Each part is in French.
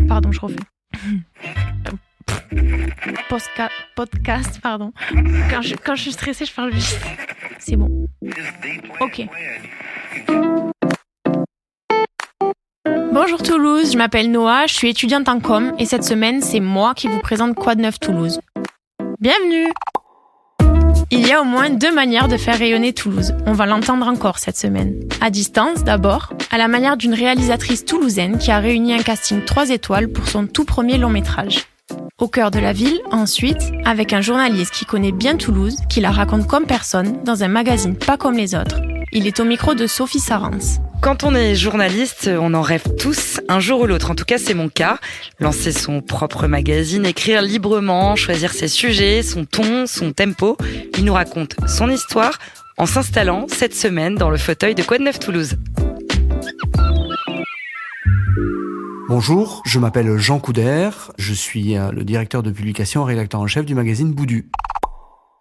Pardon, je refais. Podcast, pardon. Quand je suis stressée, je parle vite. C'est bon. Ok. Bonjour Toulouse, je m'appelle Noah, je suis étudiante en com et cette semaine, c'est moi qui vous présente Quoi de neuf Toulouse. Bienvenue! Il y a au moins 2 manières de faire rayonner Toulouse. On va l'entendre encore cette semaine. À distance, d'abord, à la manière d'une réalisatrice toulousaine qui a réuni un casting 3 étoiles pour son tout premier long métrage. Au cœur de la ville, ensuite, avec un journaliste qui connaît bien Toulouse, qui la raconte comme personne, dans un magazine pas comme les autres. Il est au micro de Sophie Sarens. Quand on est journaliste, on en rêve tous, un jour ou l'autre. En tout cas, c'est mon cas. Lancer son propre magazine, écrire librement, choisir ses sujets, son ton, son tempo. Il nous raconte son histoire en s'installant cette semaine dans le fauteuil de Quoi de neuf Toulouse. Bonjour, je m'appelle Jean Couder, je suis le directeur de publication, rédacteur en chef du magazine Boudu.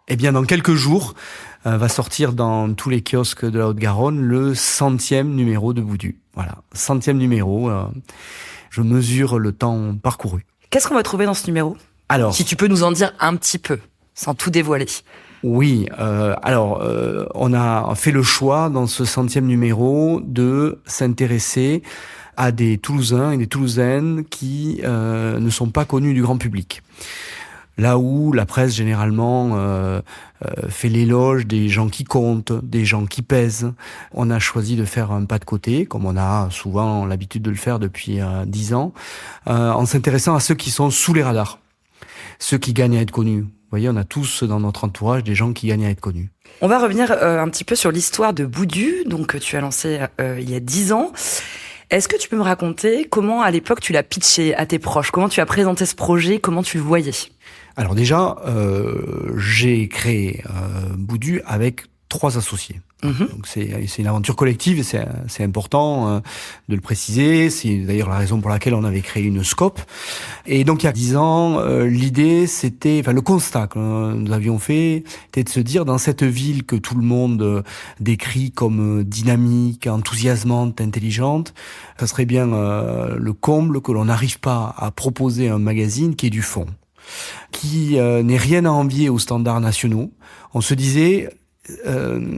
Eh bien, dans quelques jours, va sortir dans tous les kiosques de la Haute-Garonne le 100e numéro de Boudu. Voilà, 100e numéro, je mesure le temps parcouru. Qu'est-ce qu'on va trouver dans ce numéro ? Alors, si tu peux nous en dire un petit peu, sans tout dévoiler. Oui, on a fait le choix dans ce 100e numéro de s'intéresser à des Toulousains et des Toulousaines qui ne sont pas connus du grand public. Là où la presse généralement fait l'éloge des gens qui comptent, des gens qui pèsent, on a choisi de faire un pas de côté, comme on a souvent l'habitude de le faire depuis 10 ans, en s'intéressant à ceux qui sont sous les radars, ceux qui gagnent à être connus. Vous voyez, on a tous dans notre entourage des gens qui gagnent à être connus. On va revenir un petit peu sur l'histoire de Boudu, donc que tu as lancé il y a 10 ans. Est-ce que tu peux me raconter comment, à l'époque, tu l'as pitché à tes proches ? Comment tu as présenté ce projet ? Comment tu le voyais ? Alors déjà, j'ai créé Boudu avec 3 associés. Donc c'est une aventure collective et c'est important de le préciser. C'est d'ailleurs la raison pour laquelle on avait créé une scope. Et donc il y a 10 ans, l'idée c'était, le constat que nous avions fait, était de se dire dans cette ville que tout le monde décrit comme dynamique, enthousiasmante, intelligente, ça serait bien le comble que l'on n'arrive pas à proposer un magazine qui ait du fond, qui n'ait rien à envier aux standards nationaux. On se disait,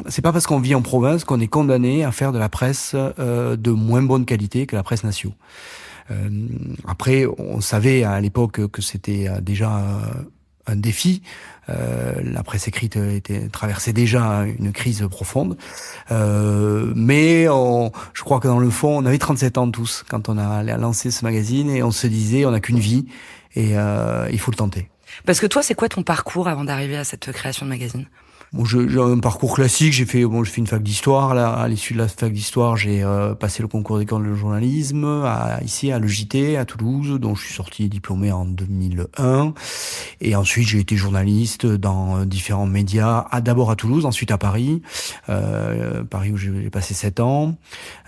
c'est pas parce qu'on vit en province qu'on est condamné à faire de la presse de moins bonne qualité que la presse nationale. Après, on savait à l'époque que c'était déjà un défi. La presse écrite traversait déjà une crise profonde. Mais je crois que dans le fond, on avait 37 ans tous quand on a lancé ce magazine et on se disait, on n'a qu'une vie et il faut le tenter. Parce que toi, c'est quoi ton parcours avant d'arriver à cette création de magazine ? Bon, j'ai un parcours classique. J'ai fait une fac d'histoire. Là, à l'issue de la fac d'histoire, j'ai passé le concours d'école de journalisme ici à l'EJT à Toulouse, dont je suis sorti diplômé en 2001. Et ensuite, j'ai été journaliste dans différents médias. D'abord à Toulouse, ensuite à Paris. Paris où j'ai passé 7 ans.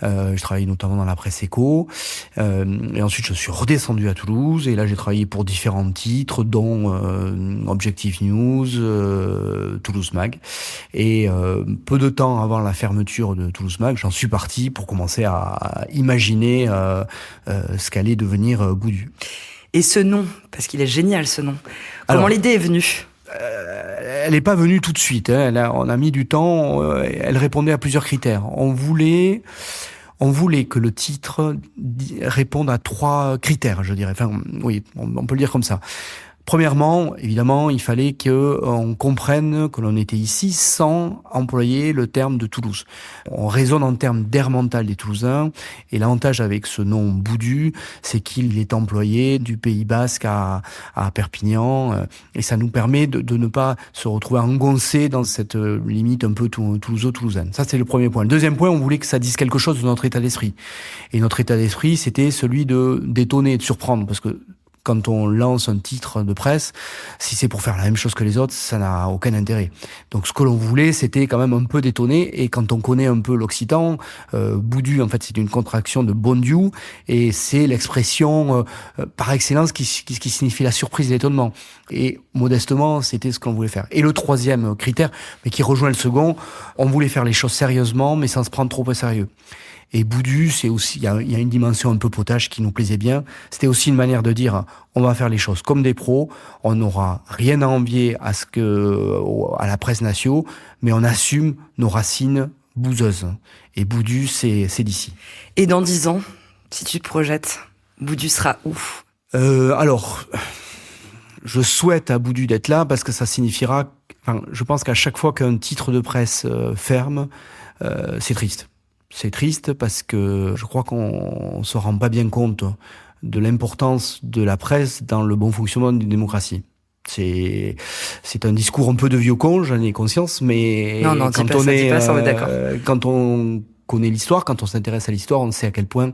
J'ai travaillé notamment dans la presse éco. Et ensuite, je suis redescendu à Toulouse. Et là, j'ai travaillé pour différents titres, dont Objectif News, Toulouse Mag. Et peu de temps avant la fermeture de Toulouse Mag, j'en suis parti pour commencer à imaginer ce qu'allait devenir Boudu. Et ce nom, parce qu'il est génial ce nom, comment l'idée est venue ? Elle n'est pas venue tout de suite, hein. On a mis du temps, elle répondait à plusieurs critères. On voulait que le titre réponde à 3 critères, je dirais. Enfin, oui, on peut le dire comme ça. Premièrement, évidemment, il fallait qu'on comprenne que l'on était ici sans employer le terme de Toulouse. On raisonne en termes d'air mental des Toulousains, et l'avantage avec ce nom Boudu, c'est qu'il est employé du Pays Basque à Perpignan, et ça nous permet de ne pas se retrouver engoncé dans cette limite un peu toulouso-toulousaine. Ça, c'est le premier point. Le deuxième point, on voulait que ça dise quelque chose de notre état d'esprit. Et notre état d'esprit, c'était celui d'étonner et de surprendre, parce que quand on lance un titre de presse, si c'est pour faire la même chose que les autres, ça n'a aucun intérêt. Donc ce que l'on voulait, c'était quand même un peu détonner. Et quand on connaît un peu l'occitan, Boudu, en fait, c'est une contraction de bon Dieu, et c'est l'expression par excellence qui signifie la surprise et l'étonnement. Et modestement, c'était ce qu'on voulait faire. Et le troisième critère, mais qui rejoint le second, on voulait faire les choses sérieusement, mais sans se prendre trop au sérieux. Et Boudu, c'est aussi, il y a une dimension un peu potache qui nous plaisait bien. C'était aussi une manière de dire, on va faire les choses comme des pros. On n'aura rien à envier à la presse nationale, mais on assume nos racines bouseuses. Et Boudu, c'est d'ici. Et dans 10 ans, si tu te projettes, Boudu sera où ? Alors, je souhaite à Boudu d'être là parce que ça signifiera, je pense qu'à chaque fois qu'un titre de presse ferme, c'est triste. C'est triste parce que je crois qu'on se rend pas bien compte de l'importance de la presse dans le bon fonctionnement d'une démocratie. C'est un discours un peu de vieux con, j'en ai conscience, mais non, quand on est d'accord. Quand on connaît l'histoire, quand on s'intéresse à l'histoire, on sait à quel point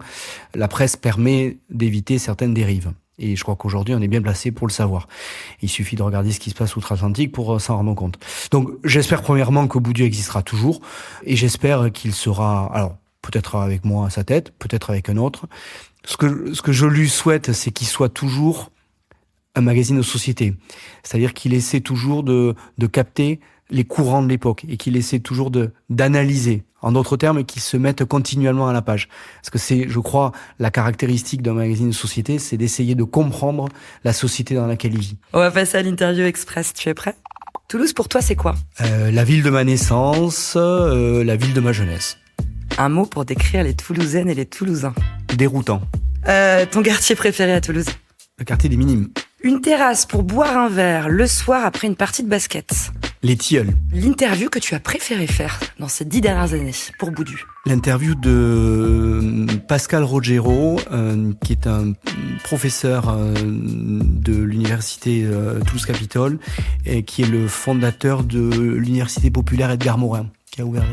la presse permet d'éviter certaines dérives. Et je crois qu'aujourd'hui, on est bien placé pour le savoir. Il suffit de regarder ce qui se passe outre-Atlantique pour s'en rendre compte. Donc, j'espère premièrement que Boudu existera toujours, et j'espère qu'il sera, alors, peut-être avec moi à sa tête, peut-être avec un autre. Ce que je lui souhaite, c'est qu'il soit toujours un magazine de société. C'est-à-dire qu'il essaie toujours de capter les courants de l'époque, et qu'il essaie toujours d'analyser. En d'autres termes, qu'il se mette continuellement à la page. Parce que c'est, je crois, la caractéristique d'un magazine de société, c'est d'essayer de comprendre la société dans laquelle il vit. On va passer à l'interview express. Tu es prêt ? Toulouse, pour toi, c'est quoi ? La ville de ma naissance, la ville de ma jeunesse. Un mot pour décrire les Toulousaines et les Toulousains. Déroutant. Ton quartier préféré à Toulouse ? Le quartier des Minimes. Une terrasse pour boire un verre le soir après une partie de basket. Les Tilleuls. L'interview que tu as préféré faire dans ces 10 dernières années pour Boudu. L'interview de Pascal Rogero, qui est un professeur de l'université Toulouse-Capitole, et qui est le fondateur de l'université populaire Edgar Morin, qui a ouvert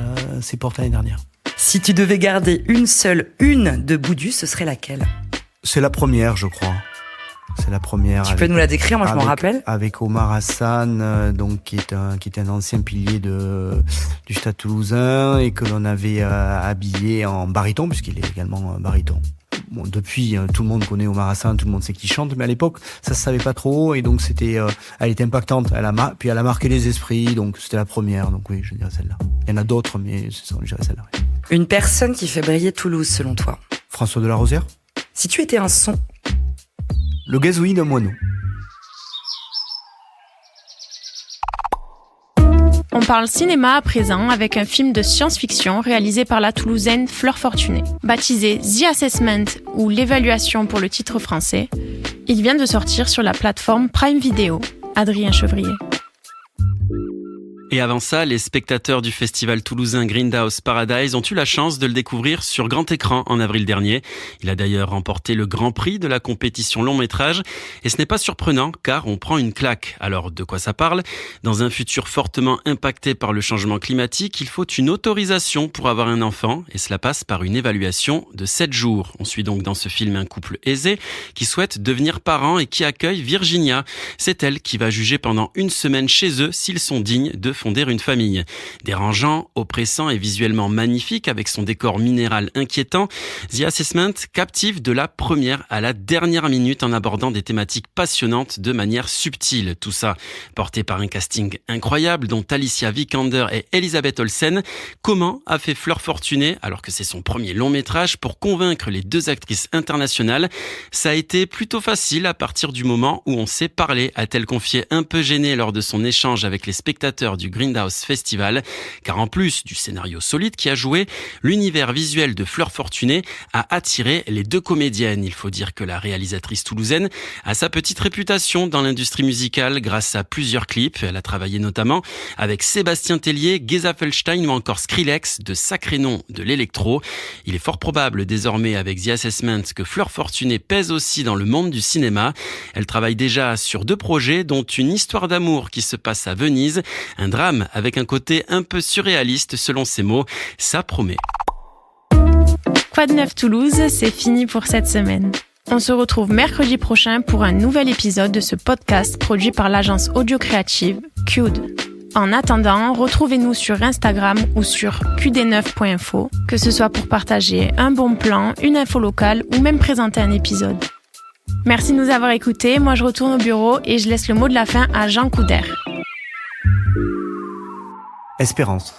ses portes l'année dernière. Si tu devais garder une de Boudu, ce serait laquelle ? C'est la première, je crois. C'est la première. Tu peux nous la décrire, moi je m'en rappelle. Avec Omar Hassan, donc qui est un ancien pilier du Stade Toulousain et que l'on avait habillé en baryton, puisqu'il est également baryton. Bon, depuis, tout le monde connaît Omar Hassan, tout le monde sait qu'il chante, mais à l'époque, ça se savait pas trop, et donc elle était impactante. Puis elle a marqué les esprits, donc c'était la première. Donc oui, je dirais celle-là. Il y en a d'autres, mais je dirais celle-là. Oui. Une personne qui fait briller Toulouse, selon toi ? François de la Rosière. Si tu étais un son ? Le gazouillis d'un moineau. On parle cinéma à présent avec un film de science-fiction réalisé par la Toulousaine Fleur Fortuné. Baptisé The Assessment ou l'évaluation pour le titre français, il vient de sortir sur la plateforme Prime Video. Adrien Chevrier. Et avant ça, les spectateurs du festival toulousain Grindhouse Paradise ont eu la chance de le découvrir sur grand écran en avril dernier. Il a d'ailleurs remporté le grand prix de la compétition long métrage. Et ce n'est pas surprenant car on prend une claque. Alors de quoi ça parle ? Dans un futur fortement impacté par le changement climatique, il faut une autorisation pour avoir un enfant et cela passe par une évaluation de 7 jours. On suit donc dans ce film un couple aisé qui souhaite devenir parent et qui accueille Virginia. C'est elle qui va juger pendant une semaine chez eux s'ils sont dignes de fonder une famille. Dérangeant, oppressant et visuellement magnifique avec son décor minéral inquiétant, The Assessment captive de la première à la dernière minute en abordant des thématiques passionnantes de manière subtile. Tout ça porté par un casting incroyable dont Alicia Vikander et Elisabeth Olsen. Comment a fait Fleur Fortuné, alors que c'est son premier long métrage, pour convaincre les 2 actrices internationales ? Ça a été plutôt facile à partir du moment où on s'est parlé, a-t-elle confié un peu gênée lors de son échange avec les spectateurs du Grindhouse Festival, car en plus du scénario solide qui a joué, l'univers visuel de Fleur Fortuné a attiré les 2 comédiennes. Il faut dire que la réalisatrice toulousaine a sa petite réputation dans l'industrie musicale grâce à plusieurs clips. Elle a travaillé notamment avec Sébastien Tellier, Geza Felstein ou encore Skrillex, de sacrés noms de l'électro. Il est fort probable désormais avec The Assessment que Fleur Fortuné pèse aussi dans le monde du cinéma. Elle travaille déjà sur 2 projets, dont une histoire d'amour qui se passe à Venise, un drame avec un côté un peu surréaliste selon ses mots. Ça promet. Quoi de neuf Toulouse, c'est fini pour cette semaine. On se retrouve mercredi prochain pour un nouvel épisode de ce podcast produit par l'agence audio créative QD. En attendant, retrouvez-nous sur Instagram ou sur qd9.info, que ce soit pour partager un bon plan, une info locale ou même présenter un épisode. Merci de nous avoir écoutés, moi je retourne au bureau et je laisse le mot de la fin à Jean Couder. Espérance.